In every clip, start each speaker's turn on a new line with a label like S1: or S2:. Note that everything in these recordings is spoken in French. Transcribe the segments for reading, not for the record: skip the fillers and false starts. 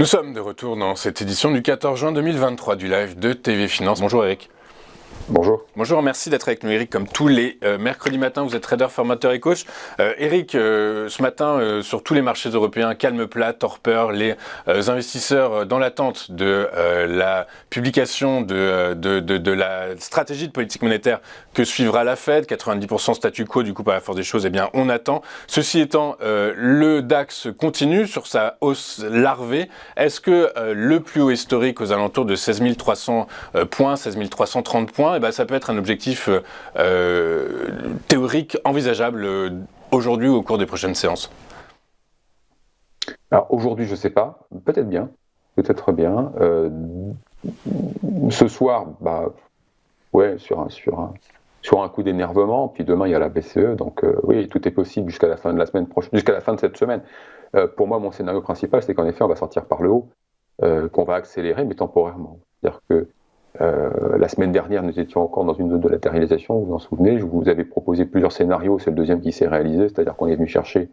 S1: Nous sommes de retour dans cette édition du 14 juin 2023 du live de TV Finance. Bonjour Eric.
S2: Bonjour.
S1: Bonjour, merci d'être avec nous Eric, comme tous les mercredis matins, vous êtes trader, formateur et coach. Eric, ce matin, sur tous les marchés européens, calme plat, torpeur, les investisseurs dans l'attente de la publication de la stratégie de politique monétaire que suivra la Fed, 90% statu quo, du coup par la force des choses, eh bien on attend. Ceci étant, le DAX continue sur sa hausse larvée. Est-ce que le plus haut historique aux alentours de 16 300 points, 16 330 points, eh ben, ça peut être un objectif théorique envisageable aujourd'hui ou au cours des prochaines séances?
S2: Alors aujourd'hui, je ne sais pas, peut-être bien. Ce soir, ouais, sur un coup d'énervement, puis demain il y a la BCE, donc oui, tout est possible jusqu'à la fin de la semaine prochaine, jusqu'à la fin de cette semaine. Pour moi, mon scénario principal, c'est qu'en effet, on va sortir par le haut, qu'on va accélérer, mais temporairement. C'est-à-dire que la semaine dernière, nous étions encore dans une zone de latéralisation, vous vous en souvenez, je vous avais proposé plusieurs scénarios, c'est le deuxième qui s'est réalisé, c'est-à-dire qu'on est venu chercher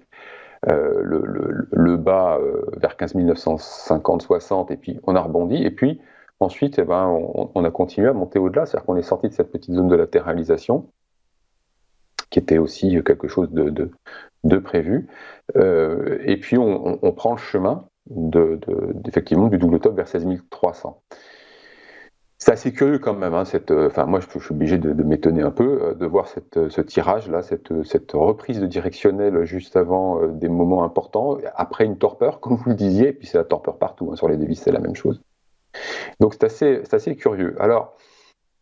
S2: le bas vers 15 950-60, et puis on a rebondi, et puis ensuite on a continué à monter au-delà, c'est-à-dire qu'on est sorti de cette petite zone de latéralisation, qui était aussi quelque chose de prévu, et puis on prend le chemin effectivement du double top vers 16 300. C'est assez curieux quand même, hein, moi je suis obligé de m'étonner un peu de voir ce tirage-là, cette reprise de directionnel juste avant des moments importants, après une torpeur, comme vous le disiez, et puis c'est la torpeur partout, hein, sur les devises c'est la même chose. Donc c'est assez curieux. Alors,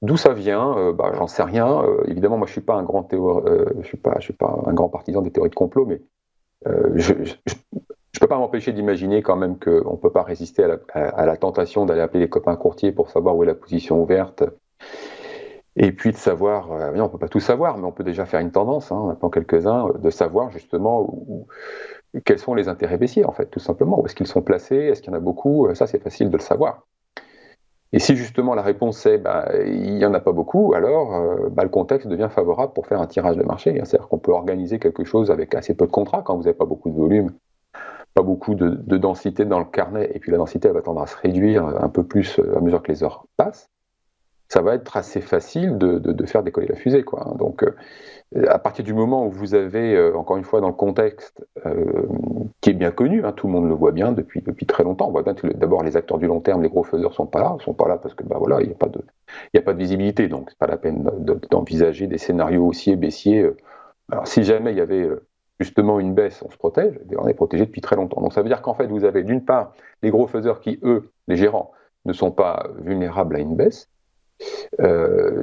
S2: d'où ça vient, j'en sais rien. Évidemment, moi je suis pas un grand je suis pas un grand partisan des théories de complot, mais je ne peux pas m'empêcher d'imaginer quand même qu'on ne peut pas résister à la tentation d'aller appeler les copains courtiers pour savoir où est la position ouverte. Et puis de savoir, on ne peut pas tout savoir, mais on peut déjà faire une tendance, hein, on apprend quelques-uns, de savoir justement quels sont les intérêts baissiers, en fait, tout simplement. Où est-ce qu'ils sont placés? Est-ce qu'il y en a beaucoup? Ça, c'est facile de le savoir. Et si justement la réponse est il n'y en a pas beaucoup, alors le contexte devient favorable pour faire un tirage de marché. C'est-à-dire qu'on peut organiser quelque chose avec assez peu de contrats quand vous n'avez pas beaucoup de volume, pas beaucoup de densité dans le carnet, et puis la densité elle va tendre à se réduire un peu plus à mesure que les heures passent, ça va être assez facile de faire décoller la fusée, quoi. Donc à partir du moment où vous avez, encore une fois, dans le contexte qui est bien connu, hein, tout le monde le voit bien depuis très longtemps, on voit bien que d'abord les acteurs du long terme, les gros faiseurs sont pas là parce que il n'y a pas de visibilité, donc c'est pas la peine d'envisager des scénarios haussiers, baissiers. Alors si jamais il y avait justement une baisse, on se protège, et on est protégé depuis très longtemps. Donc ça veut dire qu'en fait, vous avez d'une part les gros faiseurs qui, eux, les gérants, ne sont pas vulnérables à une baisse.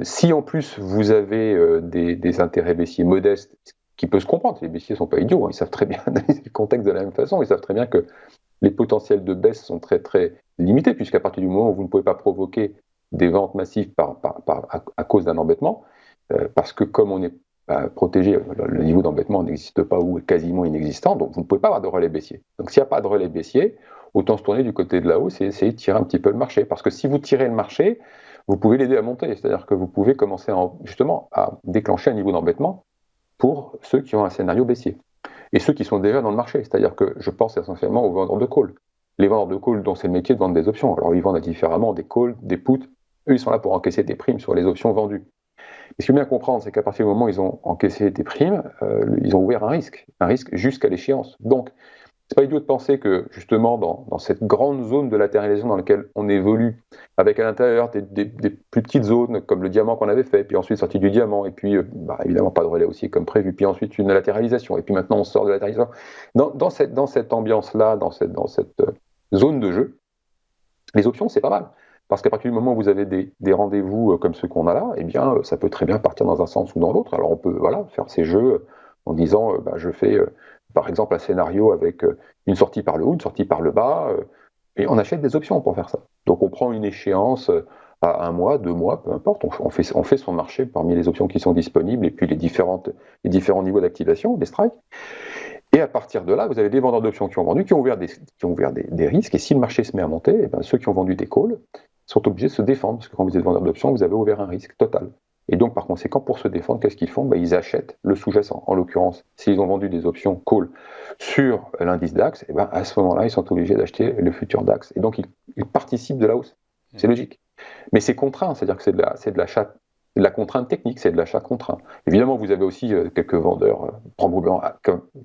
S2: Si en plus vous avez des intérêts baissiers modestes, ce qui peut se comprendre, les baissiers ne sont pas idiots, hein, ils savent très bien analyser le contexte de la même façon, ils savent très bien que les potentiels de baisse sont très très limités, puisqu'à partir du moment où vous ne pouvez pas provoquer des ventes massives à cause d'un embêtement, parce que comme on est protégé, le niveau d'embêtement n'existe pas ou est quasiment inexistant, donc vous ne pouvez pas avoir de relais baissier. Donc s'il n'y a pas de relais baissier, autant se tourner du côté de la hausse et essayer de tirer un petit peu le marché. Parce que si vous tirez le marché, vous pouvez l'aider à monter, c'est-à-dire que vous pouvez commencer justement à déclencher un niveau d'embêtement pour ceux qui ont un scénario baissier. Et ceux qui sont déjà dans le marché, c'est-à-dire que je pense essentiellement aux vendeurs de call. Les vendeurs de call dont c'est le métier de vendre des options. Alors ils vendent différemment des calls, des puts, eux ils sont là pour encaisser des primes sur les options vendues. Et ce qu'il faut bien comprendre, c'est qu'à partir du moment où ils ont encaissé des primes, ils ont ouvert un risque jusqu'à l'échéance. Donc, c'est pas idiot de penser que, justement, dans cette grande zone de latéralisation dans laquelle on évolue, avec à l'intérieur des plus petites zones, comme le diamant qu'on avait fait, puis ensuite sortie du diamant, et puis, évidemment, pas de relais aussi comme prévu, puis ensuite une latéralisation, et puis maintenant on sort de la latéralisation. Dans cette ambiance-là, dans cette zone de jeu, les options, c'est pas mal. Parce qu'à partir du moment où vous avez des rendez-vous comme ceux qu'on a là, eh bien, ça peut très bien partir dans un sens ou dans l'autre. Alors on peut faire ces jeux en disant, je fais par exemple un scénario avec une sortie par le haut, une sortie par le bas, et on achète des options pour faire ça. Donc on prend une échéance à 1 mois, 2 mois, peu importe, on fait son marché parmi les options qui sont disponibles et puis les différents niveaux d'activation, des strikes. Et à partir de là, vous avez des vendeurs d'options qui ont vendu, qui ont ouvert des risques, et si le marché se met à monter, ceux qui ont vendu des calls sont obligés de se défendre, parce que quand vous êtes vendeur d'options, vous avez ouvert un risque total. Et donc, par conséquent, pour se défendre, qu'est-ce qu'ils font? Ils achètent le sous-jacent. En l'occurrence, s'ils ont vendu des options call sur l'indice DAX, et à ce moment-là, ils sont obligés d'acheter le futur DAX. Et donc, ils participent de la hausse. C'est logique. Mais c'est contraint, c'est-à-dire que c'est de l'achat, de la contrainte technique, c'est de l'achat contraint. Évidemment, vous avez aussi quelques vendeurs, probablement,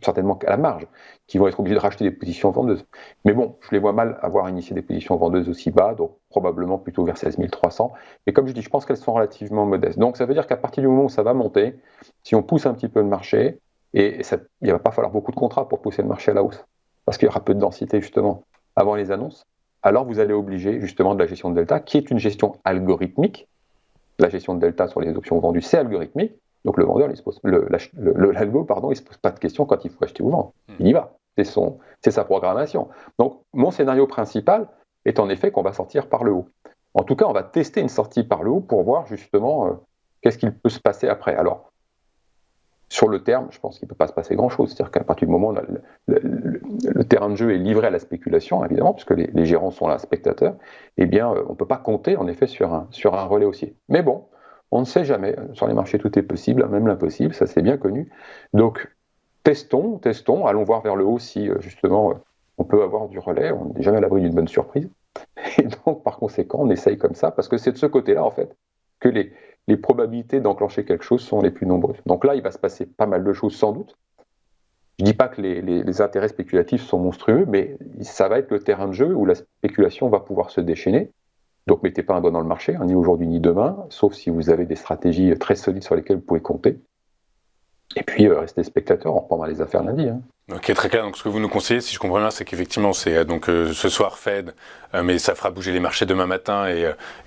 S2: certainement à la marge, qui vont être obligés de racheter des positions vendeuses. Mais bon, je les vois mal avoir initié des positions vendeuses aussi bas, donc probablement plutôt vers 16 300. Mais comme je dis, je pense qu'elles sont relativement modestes. Donc ça veut dire qu'à partir du moment où ça va monter, si on pousse un petit peu le marché, et il ne va pas falloir beaucoup de contrats pour pousser le marché à la hausse, parce qu'il y aura peu de densité justement avant les annonces, alors vous allez obliger justement de la gestion de delta, qui est une gestion algorithmique. La gestion de delta sur les options vendues, c'est algorithmique. Donc le vendeur, l'algo, il se pose pas de questions quand il faut acheter ou vendre. Il y va. C'est sa programmation. Donc mon scénario principal est en effet qu'on va sortir par le haut. En tout cas, on va tester une sortie par le haut pour voir justement qu'est-ce qu'il peut se passer après. Alors, sur le terme, je pense qu'il ne peut pas se passer grand-chose. C'est-à-dire qu'à partir du moment où le terrain de jeu est livré à la spéculation, évidemment, puisque les gérants sont là, spectateurs, on ne peut pas compter, en effet, sur un relais haussier. Mais bon, on ne sait jamais. Sur les marchés, tout est possible, même l'impossible, ça c'est bien connu. Donc, testons, allons voir vers le haut si, justement, on peut avoir du relais. On n'est jamais à l'abri d'une bonne surprise. Et donc, par conséquent, on essaye comme ça, parce que c'est de ce côté-là, en fait, que les probabilités d'enclencher quelque chose sont les plus nombreuses. Donc là, il va se passer pas mal de choses sans doute. Je ne dis pas que les intérêts spéculatifs sont monstrueux, mais ça va être le terrain de jeu où la spéculation va pouvoir se déchaîner. Donc mettez pas un doigt dans le marché, ni aujourd'hui ni demain, sauf si vous avez des stratégies très solides sur lesquelles vous pouvez compter. Et puis restez spectateur, on reprendra les affaires lundi.
S1: Ok, très clair. Donc ce que vous nous conseillez, si je comprends bien, c'est qu'effectivement c'est donc ce soir Fed, mais ça fera bouger les marchés demain matin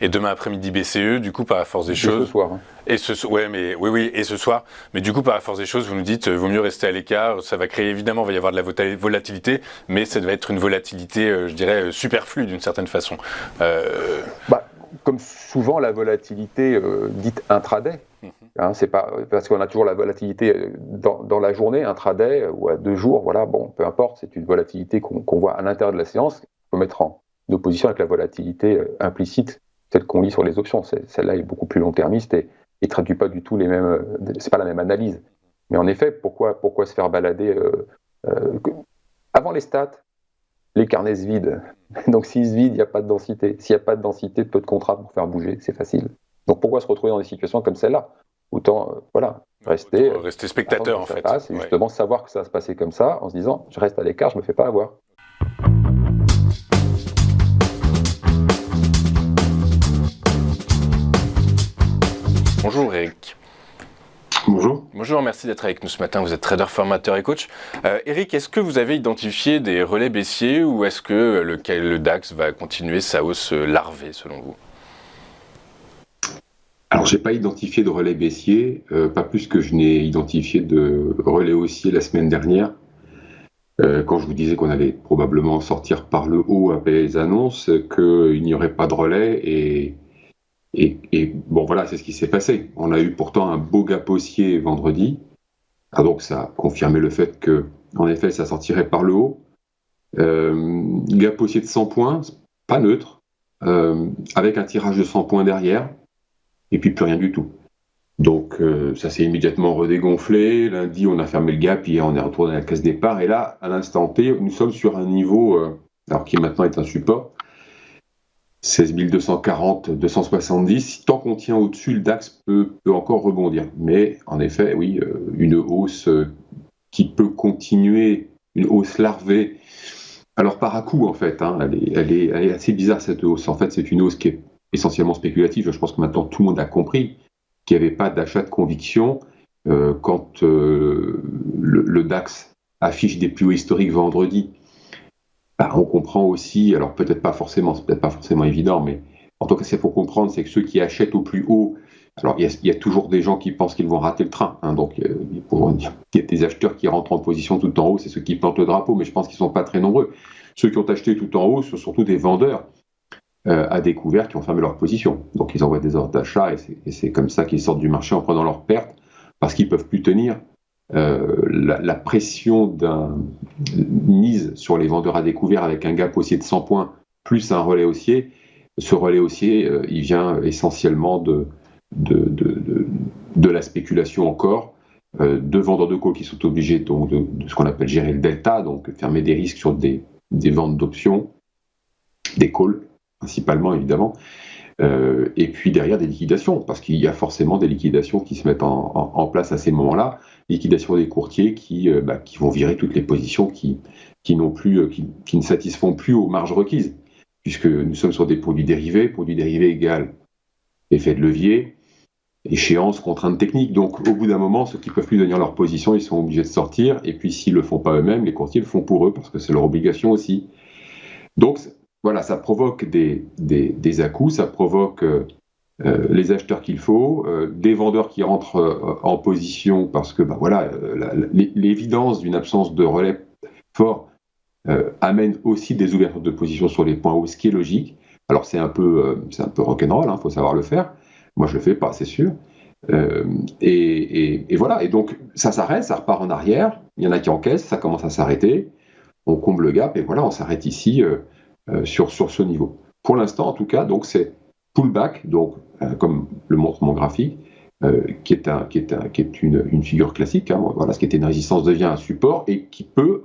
S1: et demain après-midi BCE. Du coup, par la force des choses.
S2: Ce soir.
S1: Et ce soir. Mais du coup, par la force des choses, vous nous dites, vaut mieux rester à l'écart. Ça va créer évidemment, il va y avoir de la volatilité, mais ça va être une volatilité, je dirais, superflue d'une certaine façon.
S2: Comme souvent la volatilité dite intraday. C'est pas parce qu'on a toujours la volatilité dans la journée, intraday ou à 2 jours, voilà, bon, peu importe, c'est une volatilité qu'on voit à l'intérieur de la séance, qu'il faut mettre en opposition avec la volatilité implicite, celle qu'on lit sur les options. Celle-là est beaucoup plus long-termiste et traduit pas du tout les mêmes, c'est pas la même analyse. Mais en effet, pourquoi se faire balader avant les stats, les carnets se vident. Donc s'ils se vident, il n'y a pas de densité. S'il n'y a pas de densité, peu de contrats pour faire bouger, c'est facile. Donc pourquoi se retrouver dans des situations comme celle-là? Autant, rester
S1: spectateur en fait.
S2: Et justement savoir que ça va se passer comme ça, en se disant, je reste à l'écart, je ne me fais pas avoir.
S1: Bonjour Eric.
S3: Bonjour.
S1: Bonjour, merci d'être avec nous ce matin. Vous êtes trader, formateur et coach. Eric, est-ce que vous avez identifié des relais baissiers ou est-ce que le DAX va continuer sa hausse larvée selon vous?
S3: Alors, je n'ai pas identifié de relais baissier, pas plus que je n'ai identifié de relais haussier la semaine dernière. Quand je vous disais qu'on allait probablement sortir par le haut après les annonces, qu'il n'y aurait pas de relais et bon, voilà, c'est ce qui s'est passé. On a eu pourtant un beau gap haussier vendredi. Donc, ça a confirmé le fait que, en effet, ça sortirait par le haut. Gap haussier de 100 points, pas neutre, avec un tirage de 100 points derrière, et puis plus rien du tout. Donc, ça s'est immédiatement redégonflé. Lundi, on a fermé le gap, hier, on est retourné à la case départ. Et là, à l'instant T, nous sommes sur un niveau, alors qui maintenant est un support, 16 240, 270. Tant qu'on tient au-dessus, le DAX peut encore rebondir. Mais en effet, oui, une hausse qui peut continuer, une hausse larvée. Alors par à-coup, en fait, elle est assez bizarre cette hausse. En fait, c'est une hausse qui est essentiellement spéculative. Je pense que maintenant tout le monde a compris qu'il n'y avait pas d'achat de conviction quand le DAX affiche des plus hauts historiques vendredi. On comprend aussi, alors peut-être pas forcément, c'est peut-être pas forcément évident, mais en tout cas, c'est pour comprendre, c'est que ceux qui achètent au plus haut, alors il y a toujours des gens qui pensent qu'ils vont rater le train, donc il y a des acheteurs qui rentrent en position tout en haut, c'est ceux qui plantent le drapeau, mais je pense qu'ils ne sont pas très nombreux. Ceux qui ont acheté tout en haut, ce sont surtout des vendeurs à découvert qui ont fermé leur position. Donc ils envoient des ordres d'achat et c'est comme ça qu'ils sortent du marché en prenant leurs pertes, parce qu'ils ne peuvent plus tenir la pression mise sur les vendeurs à découvert avec un gap haussier de 100 points plus un relais haussier. Ce relais haussier, il vient essentiellement de la spéculation encore, de vendeurs de calls qui sont obligés donc de ce qu'on appelle gérer le delta, donc fermer des risques sur des ventes d'options, des calls principalement évidemment, et puis derrière des liquidations, parce qu'il y a forcément des liquidations qui se mettent en place à ces moments-là, liquidation des courtiers qui vont virer toutes les positions qui ne satisfont plus aux marges requises, puisque nous sommes sur des produits dérivés égale effet de levier, échéance, contrainte technique. Donc au bout d'un moment, ceux qui ne peuvent plus tenir leur position, ils sont obligés de sortir, et puis s'ils ne le font pas eux-mêmes, les courtiers le font pour eux, parce que c'est leur obligation aussi. Donc voilà, ça provoque des à-coups, ça provoque les acheteurs qu'il faut, des vendeurs qui rentrent en position parce que l'évidence d'une absence de relais fort amène aussi des ouvertures de position sur les points hauts, ce qui est logique. Alors c'est un peu rock'n'roll, faut savoir le faire. Moi je le fais pas, c'est sûr. Et voilà, et donc ça s'arrête, ça repart en arrière, il y en a qui encaissent, ça commence à s'arrêter, on comble le gap, et voilà, on s'arrête ici sur ce niveau. Pour l'instant, en tout cas, donc c'est pullback, donc comme le montre mon graphique, qui est une figure classique. Voilà, ce qui était une résistance devient un support et qui peut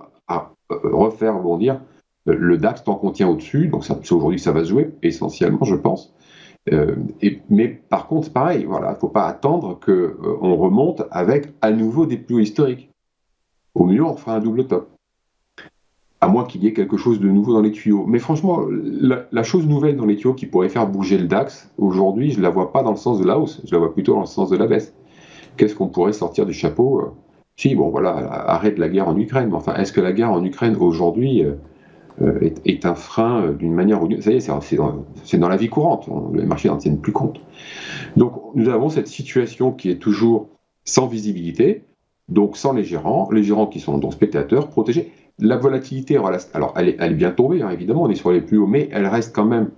S3: refaire bondir le DAX tant qu'on tient au-dessus. Donc c'est aujourd'hui que ça va se jouer essentiellement, je pense. Mais par contre, c'est pareil. Voilà, il ne faut pas attendre qu'on remonte avec à nouveau des plus hauts historiques. Au mieux, on fera un double top. À moins qu'il y ait quelque chose de nouveau dans les tuyaux. Mais franchement, la chose nouvelle dans les tuyaux qui pourrait faire bouger le DAX, aujourd'hui, je ne la vois pas dans le sens de la hausse, je la vois plutôt dans le sens de la baisse. Qu'est-ce qu'on pourrait sortir du chapeau ? Si, bon voilà, arrêt de la guerre en Ukraine. Mais enfin, est-ce que la guerre en Ukraine, aujourd'hui, est un frein d'une manière ou d'une autre ? Ça y est, c'est dans la vie courante, les marchés n'en tiennent plus compte. Donc, nous avons cette situation qui est toujours sans visibilité, donc sans les gérants qui sont donc spectateurs, protégés. La volatilité, alors elle est bien tombée, évidemment, on est sur les plus hauts, mais elle reste quand même,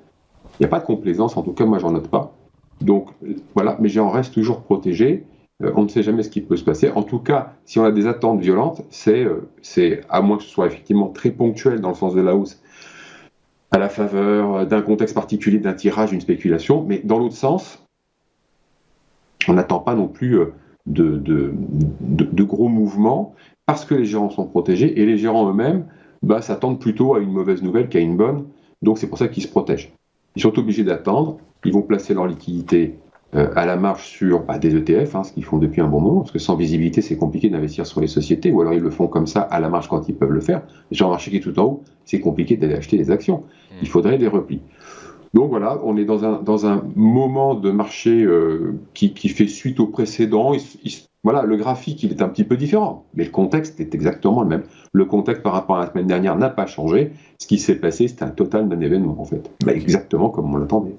S3: il n'y a pas de complaisance, en tout cas moi j'en note pas. Donc voilà, mais j'en reste toujours protégé, on ne sait jamais ce qui peut se passer. En tout cas, si on a des attentes violentes, c'est à moins que ce soit effectivement très ponctuel dans le sens de la hausse, à la faveur d'un contexte particulier, d'un tirage, d'une spéculation, mais dans l'autre sens, on n'attend pas non plus de gros mouvements, parce que les gérants sont protégés, et les gérants eux-mêmes s'attendent plutôt à une mauvaise nouvelle qu'à une bonne, donc c'est pour ça qu'ils se protègent. Ils sont obligés d'attendre, ils vont placer leur liquidité à la marge sur des ETF, ce qu'ils font depuis un bon moment, parce que sans visibilité, c'est compliqué d'investir sur les sociétés, ou alors ils le font comme ça, à la marge quand ils peuvent le faire. Déjà, un marché qui est tout en haut, c'est compliqué d'aller acheter des actions. Il faudrait des replis. Donc voilà, on est dans un moment de marché qui fait suite au précédent. Voilà, le graphique, il est un petit peu différent, mais le contexte est exactement le même. Le contexte par rapport à la semaine dernière n'a pas changé. Ce qui s'est passé, c'était un total non-événement, en fait. Exactement comme on l'attendait.